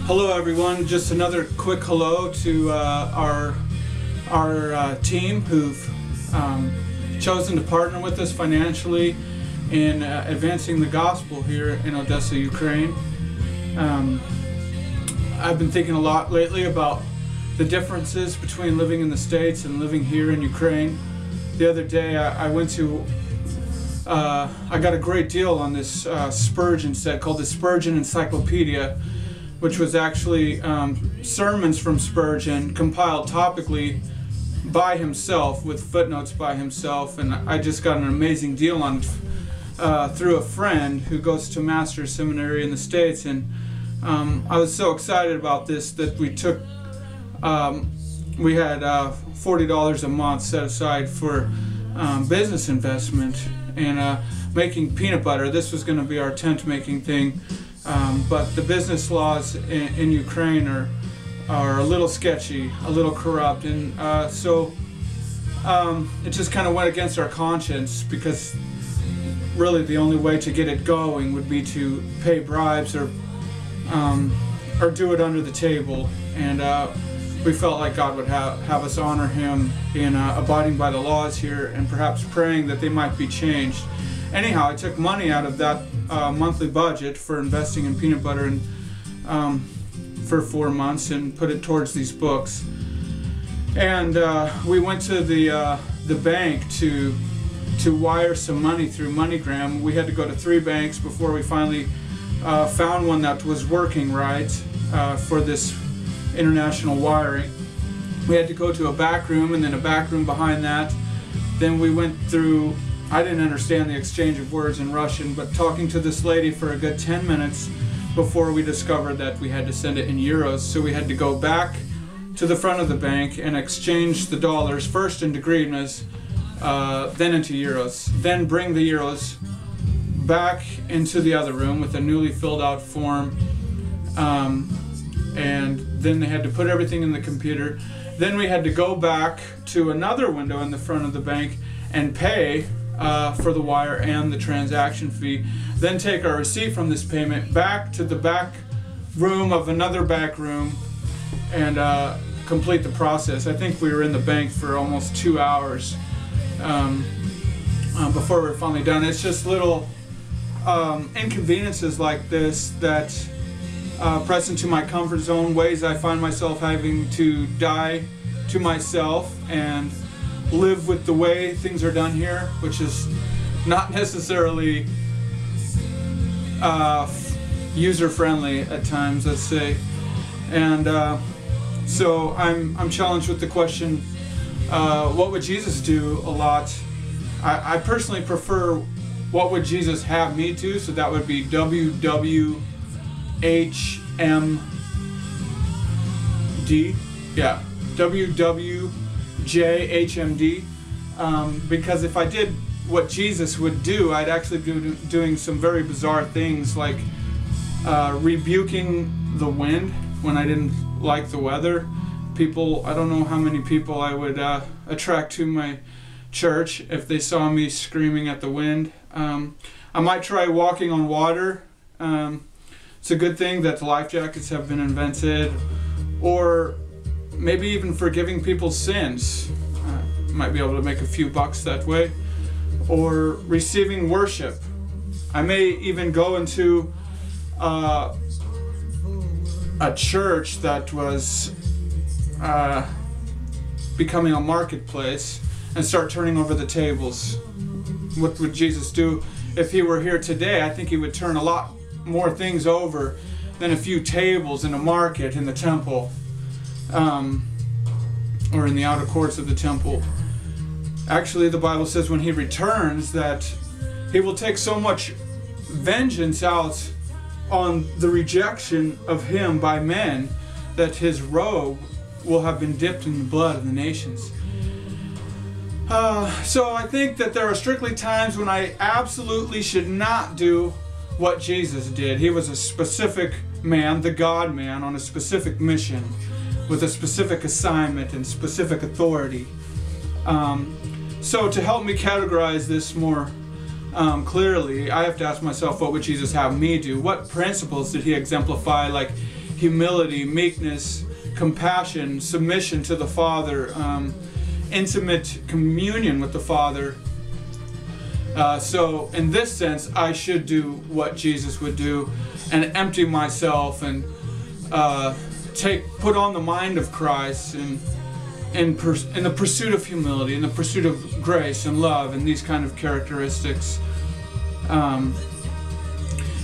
Hello everyone, just another quick hello to our team who've chosen to partner with us financially in advancing the gospel here in Odessa, Ukraine. I've been thinking a lot lately about the differences between living in the States and living here in Ukraine. The other day I got a great deal on this Spurgeon set called the Spurgeon Encyclopedia, which was actually sermons from Spurgeon compiled topically by himself with footnotes by himself, and I just got an amazing deal on it through a friend who goes to Master's Seminary in the States, and I was so excited about this that we had $40 a month set aside for business investment and making peanut butter. This was going to be our tent making thing. But the business laws in Ukraine are a little sketchy, a little corrupt, and so it just kind of went against our conscience, because really the only way to get it going would be to pay bribes or do it under the table, and we felt like God would have us honor Him in abiding by the laws here and perhaps praying that they might be changed. Anyhow, I took money out of that monthly budget for investing in peanut butter and for 4 months and put it towards these books. And we went to the bank to wire some money through MoneyGram. We had to go to 3 banks before we finally found one that was working right for this international wiring. We had to go to a back room and then a back room behind that. Then we went through, I didn't understand the exchange of words in Russian, but talking to this lady for a good 10 minutes before we discovered that we had to send it in euros. So we had to go back to the front of the bank and exchange the dollars first into hryvnias, then into euros, then bring the euros back into the other room with a newly filled out form, and then they had to put everything in the computer. Then we had to go back to another window in the front of the bank and pay for the wire and the transaction fee, then take our receipt from this payment back to the back room of another back room and complete the process. I think we were in the bank for almost 2 hours before we were finally done. It's just little inconveniences like this that press into my comfort zone, ways I find myself having to die to myself and live with the way things are done here, which is not necessarily user-friendly at times, let's say. And so I'm challenged with the question, what would Jesus do a lot? I personally prefer what would Jesus have me do, so that would be WWHMD. Yeah, WWJHMD, because if I did what Jesus would do, I'd actually be doing some very bizarre things, like rebuking the wind when I didn't like the weather. People, I don't know how many people I would attract to my church if they saw me screaming at the wind. I might try walking on water. It's a good thing that life jackets have been invented, or maybe even forgiving people's sins. Might be able to make a few bucks that way. Or receiving worship. I may even go into a church that was becoming a marketplace and start turning over the tables. What would Jesus do if He were here today? I think He would turn a lot more things over than a few tables in a market in the temple. Or in the outer courts of the temple. Actually, the Bible says when He returns that He will take so much vengeance out on the rejection of Him by men that His robe will have been dipped in the blood of the nations. So I think that there are strictly times when I absolutely should not do what Jesus did. He was a specific man, the God man, on a specific mission, with a specific assignment and specific authority. So to help me categorize this more clearly, I have to ask myself, what would Jesus have me do? What principles did He exemplify? Like, humility, meekness, compassion, submission to the Father, intimate communion with the Father. So in this sense, I should do what Jesus would do and empty myself and put on the mind of Christ and in the pursuit of humility, in the pursuit of grace and love and these kind of characteristics.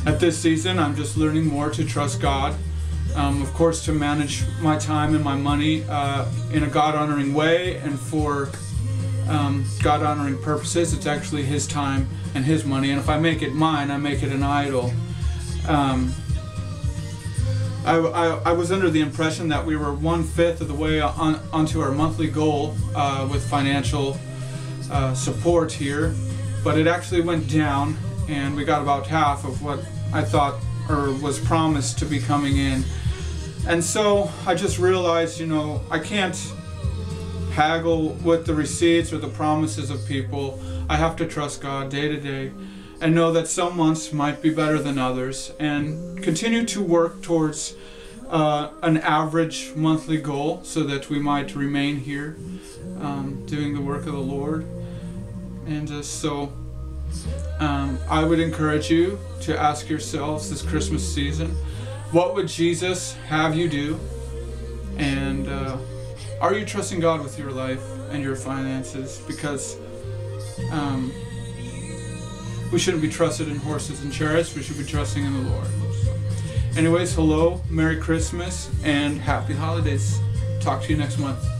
At this season, I'm just learning more to trust God. Of course, to manage my time and my money in a God-honoring way and for God-honoring purposes. It's actually His time and His money, and if I make it mine, I make it an idol. I was under the impression that we were 1/5 of the way onto our monthly goal with financial support here, but it actually went down, and we got about half of what I thought or was promised to be coming in. And so I just realized, I can't haggle with the receipts or the promises of people. I have to trust God day to day and know that some months might be better than others, and continue to work towards an average monthly goal so that we might remain here doing the work of the Lord. And I would encourage you to ask yourselves this Christmas season, what would Jesus have you do? And are you trusting God with your life and your finances? Because we shouldn't be trusted in horses and chariots. We should be trusting in the Lord. Anyways, hello, Merry Christmas, and Happy Holidays. Talk to you next month.